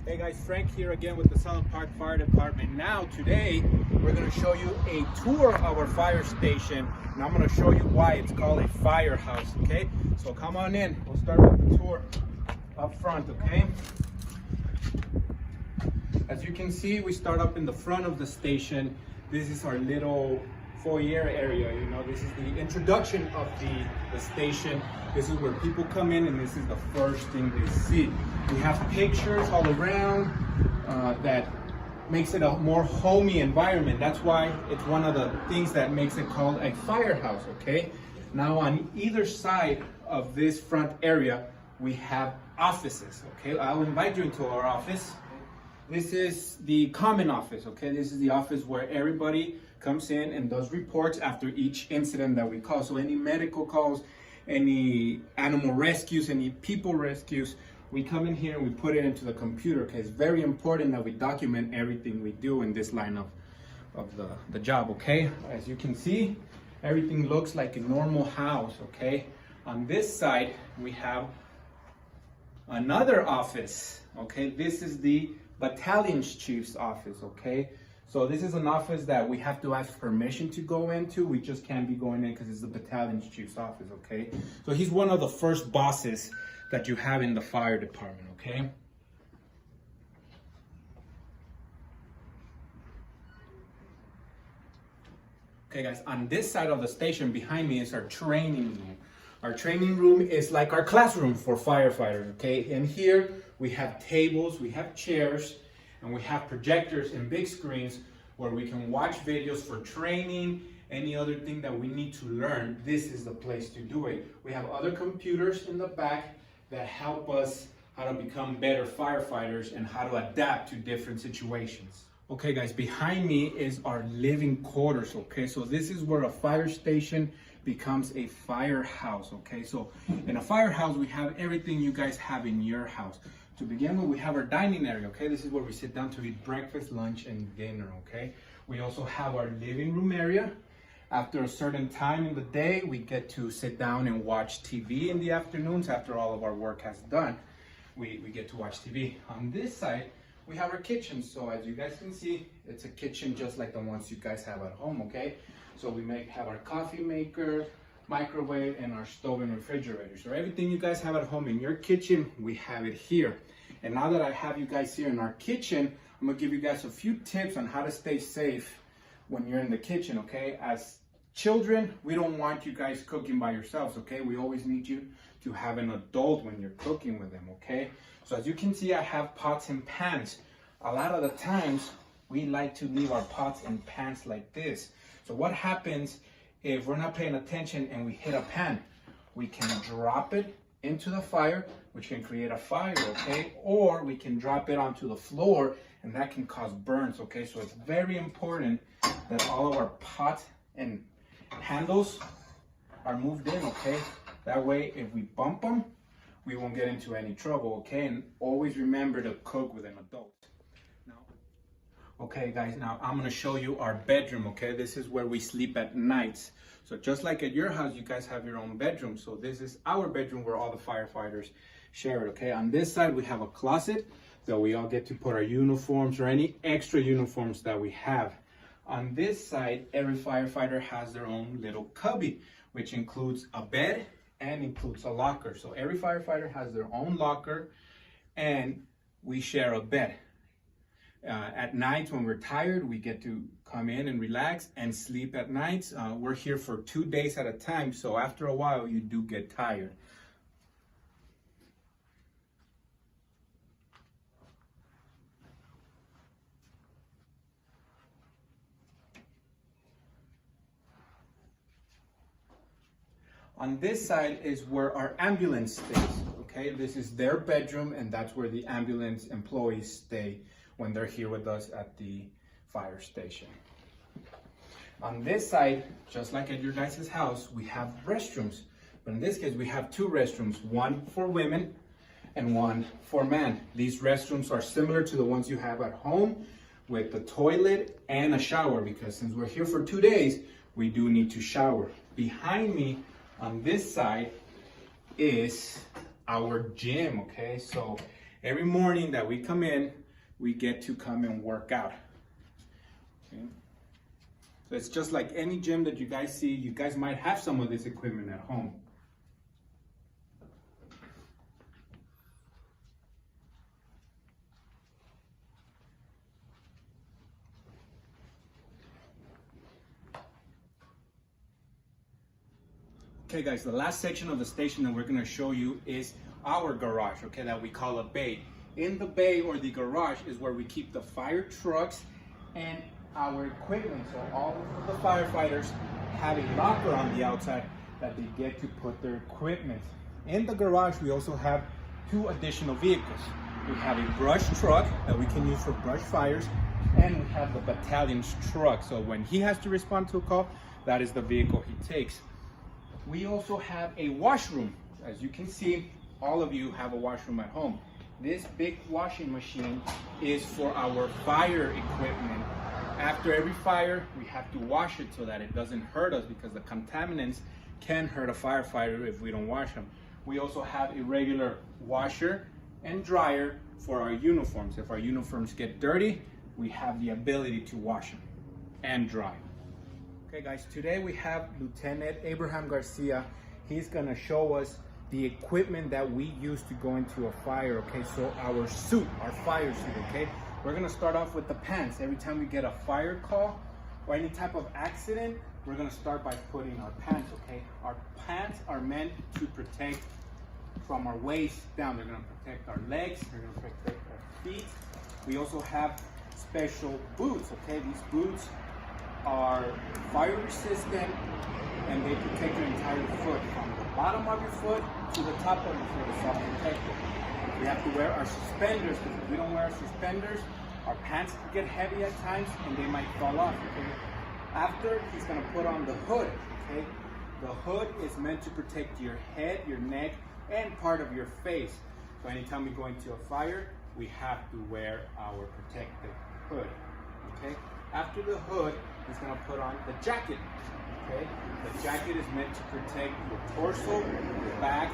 Hey guys, Frank here again with the Sunland Park Fire Department. Now today we're going to show you a tour of our fire station, and I'm going to show you why it's called a firehouse. Okay, so come on in. We'll start with the tour up front. Okay, as you can see, we start up in the front of the station. This is our little foyer area. You know, this is the introduction of the station. This is where people come in, and this is the first thing they see. We have pictures all around that makes it a more homey environment. That's why it's one of the things that makes it called a firehouse. Okay, now on either side of this front area we have offices. Okay, I'll invite you into our office. This is the common office. Okay, this is the office where everybody comes in and does reports after each incident that we call. So any medical calls, any animal rescues, any people rescues, we come in here and we put it into the computer. Okay, it's very important that we document everything we do in this line of the job. Okay, as you can see, everything looks like a normal house. Okay, on this side we have another office. Okay, this is the battalion's chief's office. Okay, so this is an office that we have to ask permission to go into. We just can't be going in because it's the battalion's chief's office. Okay, so he's one of the first bosses that you have in the fire department. Okay, guys, on this side of the station behind me is our training room. Our training room is like our classroom for firefighters. Okay, and here we have tables, we have chairs, and we have projectors and big screens where we can watch videos for training, any other thing that we need to learn. This is the place to do it. We have other computers in the back that help us how to become better firefighters and how to adapt to different situations. Okay guys, behind me is our living quarters. Okay, so this is where a fire station becomes a firehouse. Okay, so in a firehouse we have everything you guys have in your house. To begin with, we have our dining area. Okay, this is where we sit down to eat breakfast, lunch, and dinner. Okay, we also have our living room area. After a certain time in the day, we get to sit down and watch TV in the afternoons. After all of our work has done, we get to watch TV. On this side, we have our kitchen. So as you guys can see, it's a kitchen just like the ones you guys have at home. Okay, so we have our coffee maker, microwave, and our stove and refrigerator. So everything you guys have at home in your kitchen, we have it here. And now that I have you guys here in our kitchen, I'm gonna give you guys a few tips on how to stay safe when you're in the kitchen. Okay, as children, we don't want you guys cooking by yourselves. Okay, we always need you to have an adult when you're cooking with them. Okay, so as you can see, I have pots and pans. A lot of the times we like to leave our pots and pans like this. So what happens if we're not paying attention and we hit a pan? We can drop it into the fire, which can create a fire. Okay, or we can drop it onto the floor, and that can cause burns. Okay, so it's very important that all of our pots and handles are moved in. Okay, that way if we bump them, we won't get into any trouble. Okay, and always remember to cook with an adult. Okay guys, now I'm gonna show you our bedroom. Okay, this is where we sleep at nights. So just like at your house, you guys have your own bedroom. So this is our bedroom where all the firefighters share it. Okay, on this side we have a closet that we all get to put our uniforms or any extra uniforms that we have. On this side, every firefighter has their own little cubby, which includes a bed and includes a locker. So every firefighter has their own locker, and we share a bed. At night when we're tired, we get to come in and relax and sleep at nights. We're here for 2 days at a time, so after a while you do get tired. On this side is where our ambulance stays. Okay, this is their bedroom, and that's where the ambulance employees stay when they're here with us at the fire station. On this side, just like at your guys' house, we have restrooms. But in this case, we have 2 restrooms, one for women and one for men. These restrooms are similar to the ones you have at home with the toilet and a shower, because since we're here for 2 days, we do need to shower. Behind me on this side is our gym. Okay, so every morning that we come in, we get to come and work out. Okay? So it's just like any gym that you guys see. You guys might have some of this equipment at home. Okay guys, the last section of the station that we're going to show you is our garage, okay, that we call a bay. In the bay or the garage is where we keep the fire trucks and our equipment. So all of the firefighters have a locker on the outside that they get to put their equipment. In the garage we also have 2 additional vehicles. We have a brush truck that we can use for brush fires, and we have the battalion's truck. So when he has to respond to a call, that is the vehicle he takes. We also have a washroom. As you can see, all of you have a washroom at home. This big washing machine is for our fire equipment. After every fire, we have to wash it so that it doesn't hurt us, because the contaminants can hurt a firefighter if we don't wash them. We also have a regular washer and dryer for our uniforms. If our uniforms get dirty, we have the ability to wash them and dry them. Okay guys, today we have Lieutenant Abraham Garcia. He's gonna show us the equipment that we use to go into a fire, okay? So our suit, our fire suit, okay? We're gonna start off with the pants. Every time we get a fire call or any type of accident, we're gonna start by putting our pants, okay? Our pants are meant to protect from our waist down. They're gonna protect our legs, they're gonna protect our feet. We also have special boots, okay? These boots are fire resistant and they protect your entire foot, from the bottom of your foot to the top of your foot. It's all protected. We have to wear our suspenders, because if we don't wear our suspenders, our pants can get heavy at times and they might fall off. Okay? After, he's going to put on the hood. Okay? The hood is meant to protect your head, your neck, and part of your face. So anytime we go into a fire, we have to wear our protective hood. Okay? After the hood, he's going to put on the jacket. Okay? The jacket is meant to protect your torso, your back,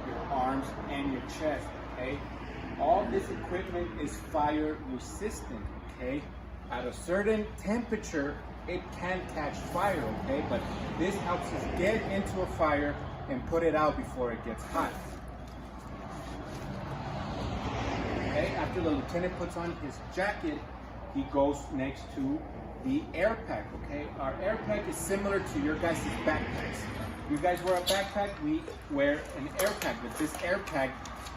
your arms, and your chest. Okay? All this equipment is fire resistant. Okay? At a certain temperature, it can catch fire. Okay? But this helps us get into a fire and put it out before it gets hot. Okay? After the lieutenant puts on his jacket, he goes next to the air pack, okay? Our air pack is similar to your guys' backpacks. You guys wear a backpack, we wear an air pack. With this air pack,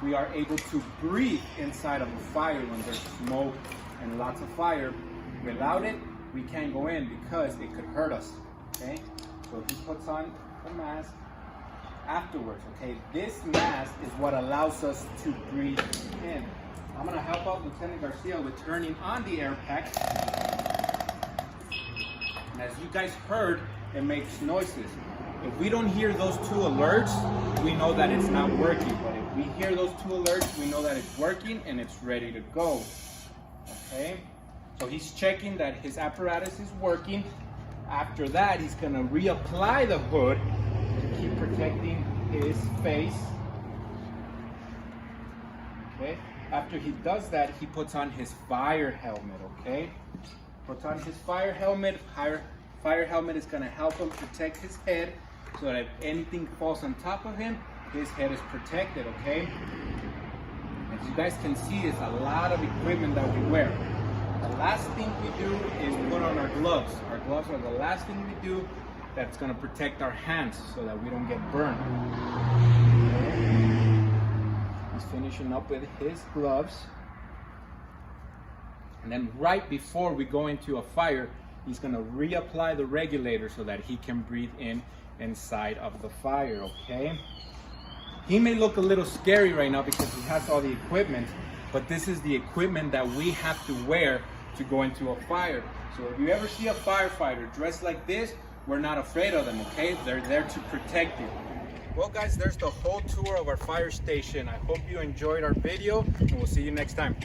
we are able to breathe inside of a fire when there's smoke and lots of fire. Without it, we can't go in because it could hurt us, okay? So he puts on the mask afterwards, okay? This mask is what allows us to breathe in. I'm gonna help out Lieutenant Garcia with turning on the air pack. And as you guys heard, it makes noises. If we don't hear those 2 alerts, we know that it's not working. But if we hear those 2 alerts, we know that it's working and it's ready to go. Okay? So he's checking that his apparatus is working. After that, he's gonna reapply the hood to keep protecting his face. Okay? After he does that, he puts on his fire helmet, okay? Puts on his fire helmet. Fire helmet is gonna help him protect his head so that if anything falls on top of him, his head is protected, okay? As you guys can see, it's a lot of equipment that we wear. The last thing we do is put on our gloves. Our gloves are the last thing we do that's gonna protect our hands so that we don't get burned. Okay. He's finishing up with his gloves. And then right before we go into a fire, he's gonna reapply the regulator so that he can breathe in inside of the fire, okay? He may look a little scary right now because he has all the equipment, but this is the equipment that we have to wear to go into a fire. So if you ever see a firefighter dressed like this, we're not afraid of them, okay? They're there to protect you. Well guys, there's the whole tour of our fire station. I hope you enjoyed our video and we'll see you next time.